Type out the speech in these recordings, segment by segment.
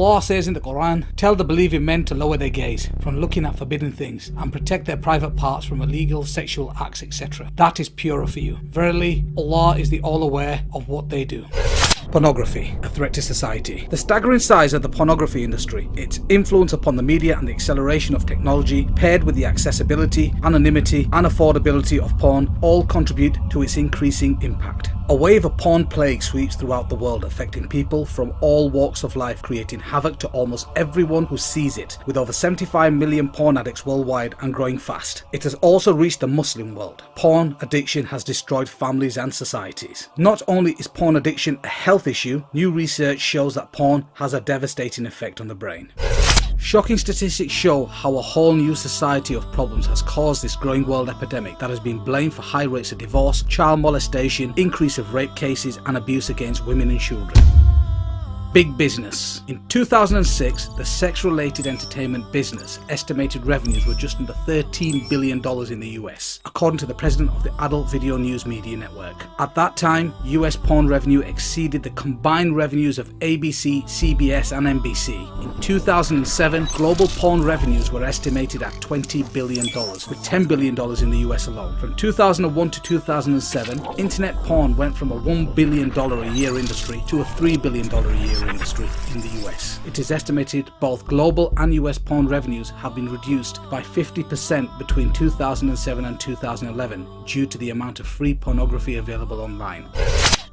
Allah says in the Quran, tell the believing men to lower their gaze from looking at forbidden things and protect their private parts from illegal sexual acts, etc. That is purer for you. Verily, Allah is the all-aware of what they do. Pornography, a threat to society. The staggering size of the pornography industry, its influence upon the media and the acceleration of technology, paired with the accessibility, anonymity and affordability of porn, all contribute to its increasing impact. A wave of porn plague sweeps throughout the world, affecting people from all walks of life, creating havoc to almost everyone who sees it, with over 75 million porn addicts worldwide and growing fast. It has also reached the Muslim world. Porn addiction has destroyed families and societies. Not only is porn addiction a health issue, new research shows that porn has a devastating effect on the brain. Shocking statistics show how a whole new society of problems has caused this growing world epidemic that has been blamed for high rates of divorce, child molestation, increase of rape cases and abuse against women and children. Big business. In 2006, the sex-related entertainment business estimated revenues were just under $13 billion in the US, according to the president of the Adult Video News Media Network. At that time, US porn revenue exceeded the combined revenues of ABC, CBS and NBC. In 2007, global porn revenues were estimated at $20 billion, with $10 billion in the US alone. From 2001 to 2007, internet porn went from a $1 billion a year industry to a $3 billion a year industry in the US. It is estimated both global and US porn revenues have been reduced by 50% between 2007 and 2011 due to the amount of free pornography available online.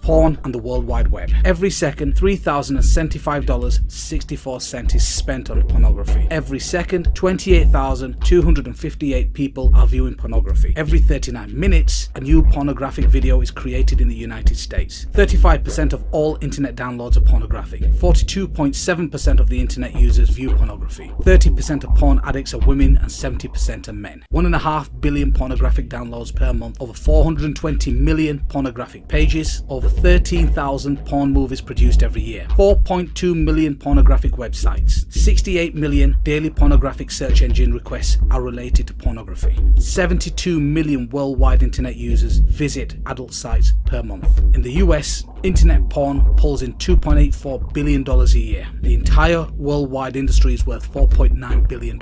Porn and the World Wide Web. Every second, $3,075.64 is spent on pornography. Every second, 28,258 people are viewing pornography. Every 39 minutes, a new pornographic video is created in the United States. 35% of all internet downloads are pornographic. 42.7% of the internet users view pornography. 30% of porn addicts are women and 70% are men. 1.5 billion pornographic downloads per month. Over 420 million pornographic pages. Over 13,000 porn movies produced every year. 4.2 million pornographic websites. 68 million daily pornographic search engine requests are related to pornography. 72 million worldwide internet users visit adult sites per month. In the US, internet porn pulls in $2.84 billion a year. The entire worldwide industry is worth $4.9 billion.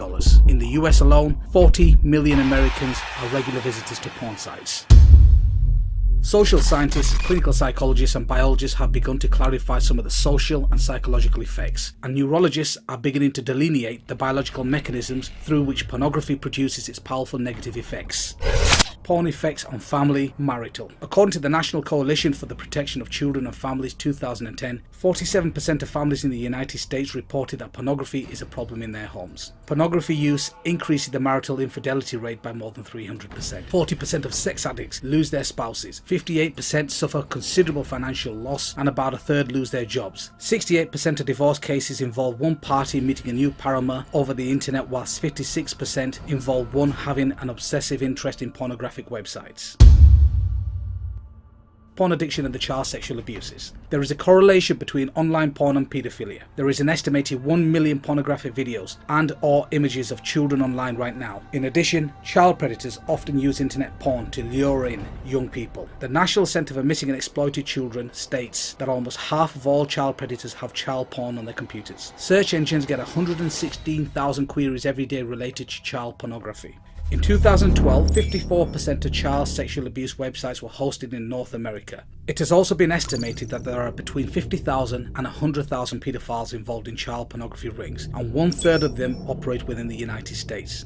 In the US alone, 40 million Americans are regular visitors to porn sites. Social scientists, clinical psychologists and biologists have begun to clarify some of the social and psychological effects, and neurologists are beginning to delineate the biological mechanisms through which pornography produces its powerful negative effects. Porn effects on family, marital. According to the National Coalition for the Protection of Children and Families 2010, 47% of families in the United States reported that pornography is a problem in their homes. Pornography use increases the marital infidelity rate by more than 300%. 40% of sex addicts lose their spouses. 58% suffer considerable financial loss, and about a third lose their jobs. 68% of divorce cases involve one party meeting a new paramour over the internet, whilst 56% involve one having an obsessive interest in pornographic websites. Porn addiction and the child sexual abuses. There is a correlation between online porn and paedophilia. There is an estimated 1 million pornographic videos and or images of children online right now. In addition, child predators often use internet porn to lure in young people. The National Centre for Missing and Exploited Children states that almost half of all child predators have child porn on their computers. Search engines get 116,000 queries every day related to child pornography. In 2012, 54% of child sexual abuse websites were hosted in North America. It has also been estimated that there are between 50,000 and 100,000 paedophiles involved in child pornography rings, and 1/3 of them operate within the United States.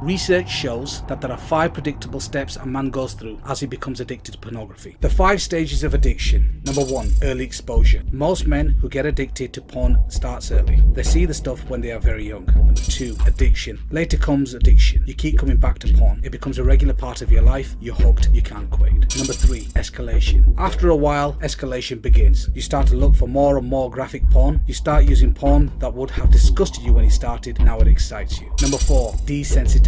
Research shows that there are 5 predictable steps a man goes through as he becomes addicted to pornography. The 5 stages of addiction. Number 1, early exposure. Most men who get addicted to porn starts early. They see the stuff when they are very young. Number 2, addiction. Later comes addiction. You keep coming back to porn. It becomes a regular part of your life. You're hooked. You can't quit. Number 3, escalation. After a while, escalation begins. You start to look for more and more graphic porn. You start using porn that would have disgusted you when you started. Now it excites you. Number 4, desensitization.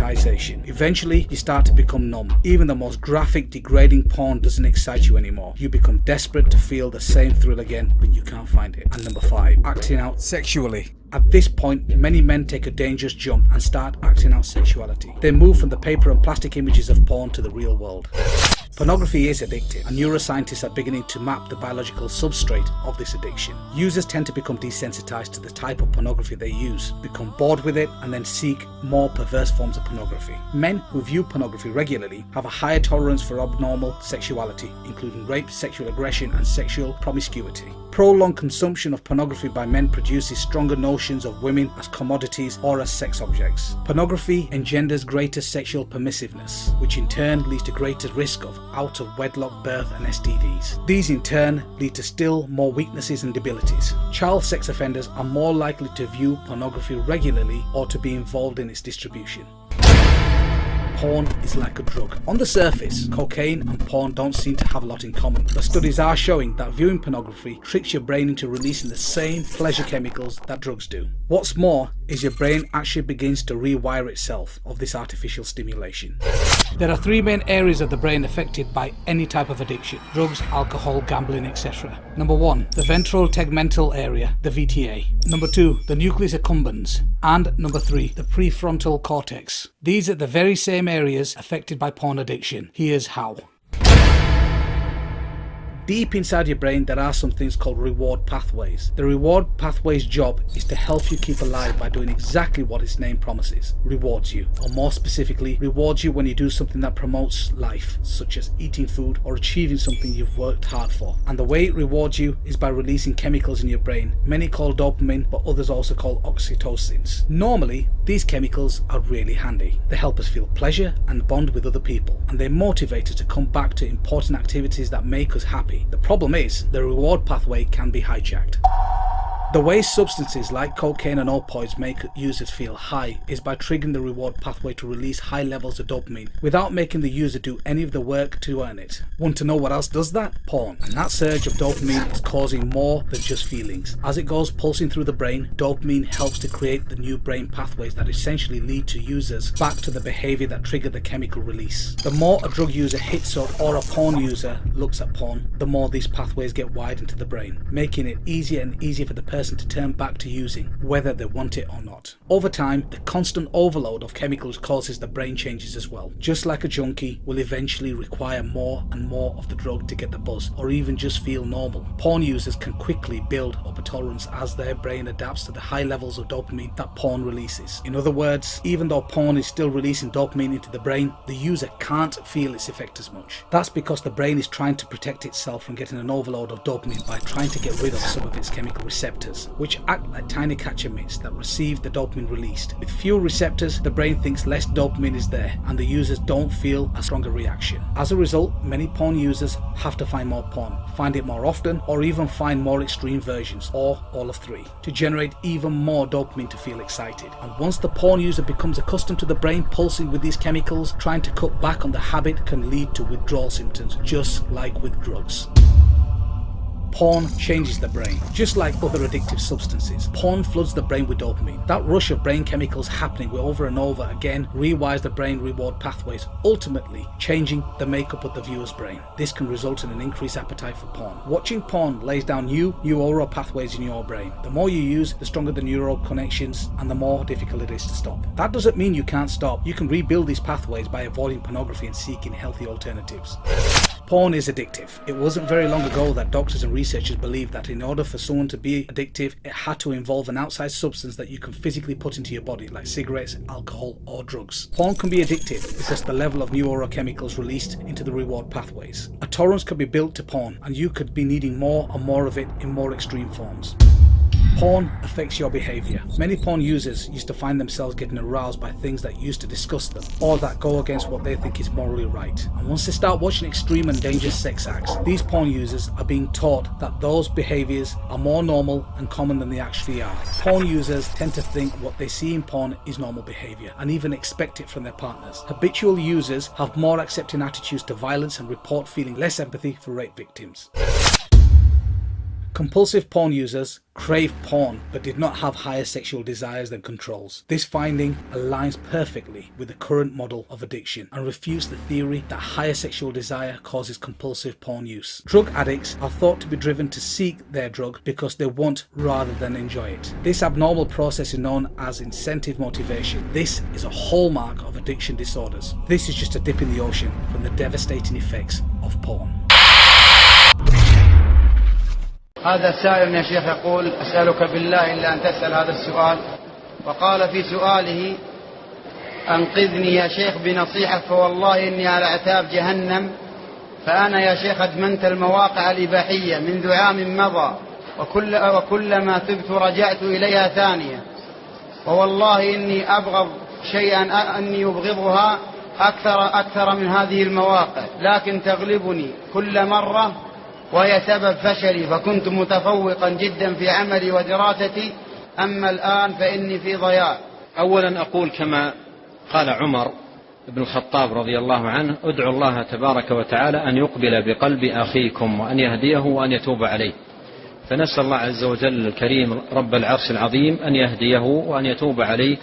Eventually, you start to become numb. Even the most graphic, degrading porn doesn't excite you anymore. You become desperate to feel the same thrill again, but you can't find it. And number 5, acting out sexually. At this point, many men take a dangerous jump and start acting out sexuality. They move from the paper and plastic images of porn to the real world. Pornography is addictive, and neuroscientists are beginning to map the biological substrate of this addiction. Users tend to become desensitized to the type of pornography they use, become bored with it, and then seek more perverse forms of pornography. Men who view pornography regularly have a higher tolerance for abnormal sexuality, including rape, sexual aggression, and sexual promiscuity. Prolonged consumption of pornography by men produces stronger notions of women as commodities or as sex objects. Pornography engenders greater sexual permissiveness, which in turn leads to greater risk of out-of-wedlock birth and STDs. These in turn lead to still more weaknesses and debilities. Child sex offenders are more likely to view pornography regularly or to be involved in its distribution. Porn is like a drug. On the surface, cocaine and porn don't seem to have a lot in common, but studies are showing that viewing pornography tricks your brain into releasing the same pleasure chemicals that drugs do. What's more is your brain actually begins to rewire itself of this artificial stimulation. There are three main areas of the brain affected by any type of addiction: drugs, alcohol, gambling, etc. Number 1, the ventral tegmental area, the VTA. Number 2, the nucleus accumbens. And number 3, the prefrontal cortex. These are the very same areas affected by porn addiction. Here's how. Deep inside your brain, there are some things called reward pathways. The reward pathway's job is to help you keep alive by doing exactly what its name promises: rewards you, or more specifically, rewards you when you do something that promotes life, such as eating food or achieving something you've worked hard for. And the way it rewards you is by releasing chemicals in your brain, many call dopamine, but others also call oxytocins. Normally, these chemicals are really handy. They help us feel pleasure and bond with other people, and they motivate us to come back to important activities that make us happy. The problem is, the reward pathway can be hijacked. The way substances like cocaine and opioids make users feel high is by triggering the reward pathway to release high levels of dopamine without making the user do any of the work to earn it. Want to know what else does that? Porn. And that surge of dopamine is causing more than just feelings. As it goes pulsing through the brain, dopamine helps to create the new brain pathways that essentially lead to users back to the behavior that triggered the chemical release. The more a drug user hits up or a porn user looks at porn, the more these pathways get wired into the brain, making it easier and easier for the person to turn back to using, whether they want it or not. Over time, the constant overload of chemicals causes the brain changes as well. Just like a junkie will eventually require more and more of the drug to get the buzz, or even just feel normal. Porn users can quickly build up a tolerance as their brain adapts to the high levels of dopamine that porn releases. In other words, even though porn is still releasing dopamine into the brain, the user can't feel its effect as much. That's because the brain is trying to protect itself from getting an overload of dopamine by trying to get rid of some of its chemical receptors, which act like tiny catcher mitts that receive the dopamine released. With fewer receptors, the brain thinks less dopamine is there, and the users don't feel a stronger reaction. As a result, many porn users have to find more porn, find it more often, or even find more extreme versions, or all of three, to generate even more dopamine to feel excited. And once the porn user becomes accustomed to the brain pulsing with these chemicals, trying to cut back on the habit can lead to withdrawal symptoms, just like with drugs. Porn changes the brain. Just like other addictive substances, porn floods the brain with dopamine. That rush of brain chemicals happening over and over again rewires the brain reward pathways, ultimately changing the makeup of the viewer's brain. This can result in an increased appetite for porn. Watching porn lays down new neural pathways in your brain. The more you use, the stronger the neural connections and the more difficult it is to stop. That doesn't mean you can't stop. You can rebuild these pathways by avoiding pornography and seeking healthy alternatives. Porn is addictive. It wasn't very long ago that doctors and researchers believed that in order for someone to be addictive, it had to involve an outside substance that you can physically put into your body, like cigarettes, alcohol, or drugs. Porn can be addictive because the level of neurochemicals released into the reward pathways. A tolerance can be built to porn, and you could be needing more and more of it in more extreme forms. Porn affects your behaviour. Many porn users used to find themselves getting aroused by things that used to disgust them, or that go against what they think is morally right. And once they start watching extreme and dangerous sex acts, these porn users are being taught that those behaviours are more normal and common than they actually are. Porn users tend to think what they see in porn is normal behaviour, and even expect it from their partners. Habitual users have more accepting attitudes to violence and report feeling less empathy for rape victims. Compulsive porn users crave porn but did not have higher sexual desires than controls. This finding aligns perfectly with the current model of addiction and refutes the theory that higher sexual desire causes compulsive porn use. Drug addicts are thought to be driven to seek their drug because they want rather than enjoy it. This abnormal process is known as incentive motivation. This is a hallmark of addiction disorders. This is just a dip in the ocean from the devastating effects of porn. هذا السائل يا شيخ يقول: أسألك بالله إلا أن تسأل هذا السؤال. وقال في سؤاله: أنقذني يا شيخ بنصيحة، فوالله إني على عتاب جهنم، فأنا يا شيخ أدمنت المواقع الإباحية منذ عام مضى، وكلما تبت رجعت إليها ثانية، ووالله إني أبغض شيئا أني أبغضها أكثر من هذه المواقع، لكن تغلبني كل مرة وهي سبب فشلي، فكنت متفوقا جدا في عملي ودراستي، أما الآن فإني في ضياع. أولا أقول كما قال عمر بن الخطاب رضي الله عنه: ادعوا الله تبارك وتعالى أن يقبل بقلب أخيكم وأن يهديه وأن يتوب عليه. فنسأل الله عز وجل الكريم رب العرش العظيم أن يهديه وأن يتوب عليه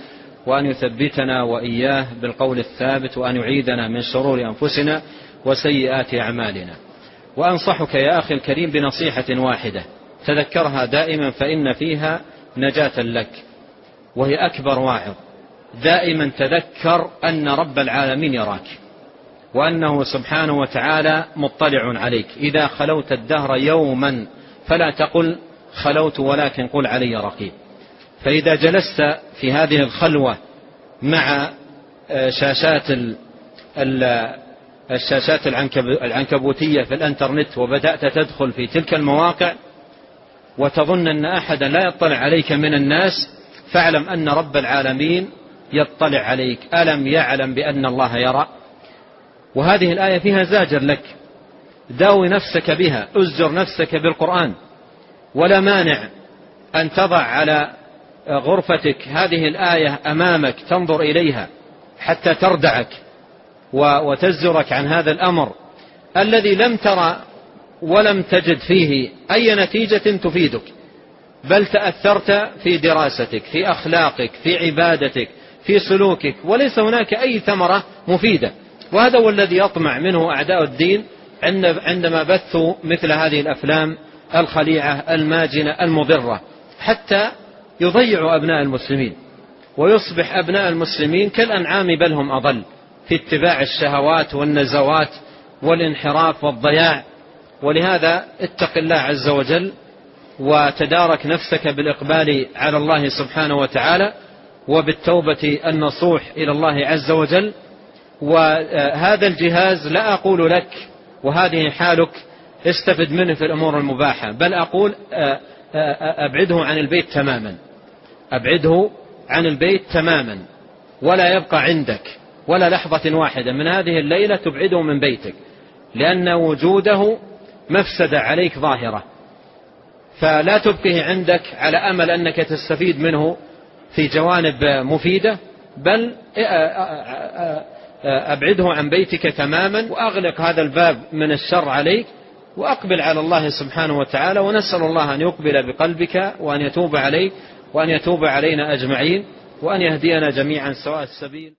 وأن يثبتنا وإياه بالقول الثابت، وأن يعيدنا من شرور أنفسنا وسيئات أعمالنا. وأنصحك يا أخي الكريم بنصيحة واحدة تذكرها دائما، فإن فيها نجاة لك، وهي أكبر واعظ. دائما تذكر أن رب العالمين يراك، وأنه سبحانه وتعالى مطلع عليك. إذا خلوت الدهر يوما فلا تقل خلوت، ولكن قل علي رقيب. فإذا جلست في هذه الخلوة مع الشاشات العنكبوتية في الانترنت، وبدأت تدخل في تلك المواقع وتظن أن أحدا لا يطلع عليك من الناس، فاعلم أن رب العالمين يطلع عليك. ألم يعلم بأن الله يرى؟ وهذه الآية فيها زاجر لك، داوي نفسك بها، أزجر نفسك بالقرآن. ولا مانع أن تضع على غرفتك هذه الآية أمامك تنظر إليها حتى تردعك وتزجرك عن هذا الأمر الذي لم ترى ولم تجد فيه أي نتيجة تفيدك، بل تأثرت في دراستك، في أخلاقك، في عبادتك، في سلوكك، وليس هناك أي ثمرة مفيدة. وهذا هو الذي يطمع منه أعداء الدين عندما بثوا مثل هذه الأفلام الخليعة الماجنة المضرة، حتى يضيعوا أبناء المسلمين، ويصبح أبناء المسلمين كالأنعام بل هم أضل في اتباع الشهوات والنزوات والانحراف والضياع. ولهذا اتق الله عز وجل، وتدارك نفسك بالإقبال على الله سبحانه وتعالى، وبالتوبة النصوح إلى الله عز وجل. وهذا الجهاز لا أقول لك وهذه حالك استفد منه في الأمور المباحة، بل أقول أبعده عن البيت تماما، أبعده عن البيت تماما، ولا يبقى عندك ولا لحظة واحدة من هذه الليلة تبعده من بيتك، لأن وجوده مفسدة عليك ظاهرة. فلا تبقيه عندك على أمل أنك تستفيد منه في جوانب مفيدة، بل أبعده عن بيتك تماما، وأغلق هذا الباب من الشر عليك، وأقبل على الله سبحانه وتعالى. ونسأل الله أن يقبل بقلبك وأن يتوب عليك وأن يتوب علينا أجمعين، وأن يهدينا جميعا سواء السبيل.